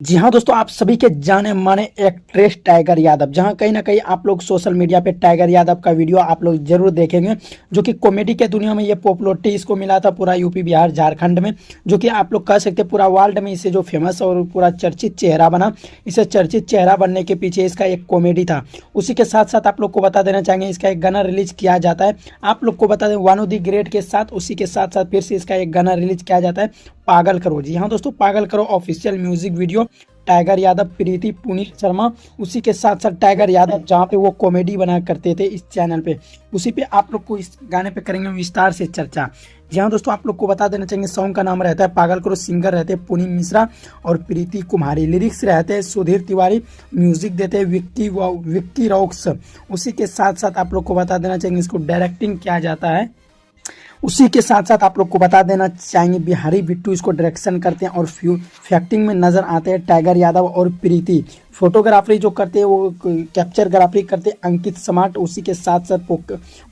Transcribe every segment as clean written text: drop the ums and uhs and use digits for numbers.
जी हाँ दोस्तों, आप सभी के जाने माने एक्ट्रेस टाइगर यादव, जहाँ कहीं ना कहीं आप लोग सोशल मीडिया पे टाइगर यादव का वीडियो आप लोग जरूर देखेंगे। जो कि कॉमेडी के दुनिया में ये पॉपुलरिटी इसको मिला था पूरा यूपी बिहार झारखंड में। जो कि आप लोग कह सकते हैं पूरा वर्ल्ड में इसे जो फेमस और पूरा चर्चित चेहरा बना। इसे चर्चित चेहरा बनने के पीछे इसका एक कॉमेडी था। उसी के साथ साथ आप लोग को बता देना चाहेंगे इसका एक गाना रिलीज किया जाता है। आप लोग को बता दें वन ऑफ द ग्रेट के साथ उसी के साथ साथ फिर से इसका एक गाना रिलीज किया जाता है, पागल करो। जी हाँ दोस्तों, पागल करो official music video, Tiger Yadav, Preeti Puneet Sharma, उसी के साथ साथ टाइगर यादव जहाँ पे वो कॉमेडी बना करते थे इस चैनल पे, उसी पे आप लोग को इस गाने पे करेंगे विस्तार से चर्चा। जी हाँ दोस्तों, आप लोग को बता देना चाहिए सॉन्ग का नाम रहता है पागल करो। सिंगर रहते हैं पुनीत मिश्रा और प्रीति कुमारी। लिरिक्स रहते हैं सुधीर तिवारी। म्यूजिक देते हैं विक्की रॉक्स। उसी के साथ साथ आप लोग को बता देना चाहिए इसको डायरेक्टिंग किया जाता है। उसी के साथ साथ आप लोग को बता देना चाहेंगे बिहारी बिट्टू इसको डायरेक्शन करते हैं और फैक्टिंग में नजर आते हैं टाइगर यादव और प्रीति। फोटोग्राफरी जो करते हैं वो कैप्चरग्राफरी करते हैं अंकित समाट। उसी के साथ साथ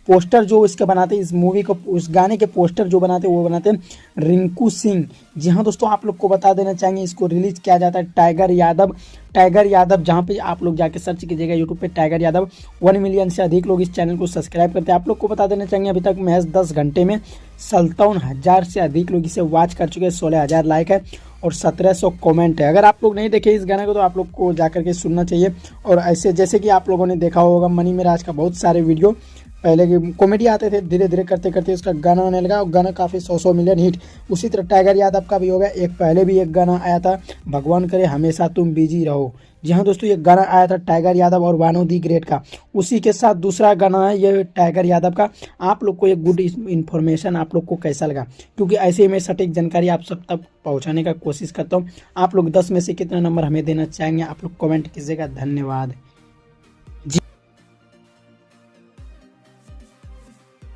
पोस्टर जो इसके बनाते हैं इस मूवी को, उस गाने के पोस्टर जो बनाते हैं वो बनाते हैं रिंकू सिंह। जी हाँ दोस्तों, आप लोग को बता देना चाहेंगे इसको रिलीज किया जाता है टाइगर यादव। टाइगर यादव जहाँ पे आप लोग जाके सर्च कीजिएगा यूट्यूब पे टाइगर यादव। 1 मिलियन से अधिक लोग इस चैनल को सब्सक्राइब करते हैं। आप लोग को बता देना चाहेंगे अभी तक महज 10 घंटे में 57,000 से अधिक लोग इसे वॉच कर चुके हैं। 16,000 लाइक है और 1700 कमेंट है। अगर आप लोग नहीं देखे इस गाने को तो आप लोग को जाकर के सुनना चाहिए। और ऐसे जैसे कि आप लोगों ने देखा होगा मनी मिराज का बहुत सारे वीडियो पहले की कॉमेडी आते थे, धीरे धीरे करते करते उसका गाना आने लगा और गाना काफ़ी 100 मिलियन हिट। उसी तरह टाइगर यादव का भी हो गया। एक पहले भी एक गाना आया था, भगवान करे हमेशा तुम बिजी रहो। जी हाँ दोस्तों, ये गाना आया था टाइगर यादव और वानो दी ग्रेट का। उसी के साथ दूसरा गाना है ये टाइगर यादव का। आप लोग को एक गुड इन्फॉर्मेशन आप लोग को कैसा लगा, क्योंकि ऐसे ही मैं सटीक जानकारी आप सब तक पहुँचाने का कोशिश करता हूँ। आप लोग 10 में से कितना नंबर हमें देना चाहेंगे आप लोग कमेंट कीजिएगा। धन्यवाद।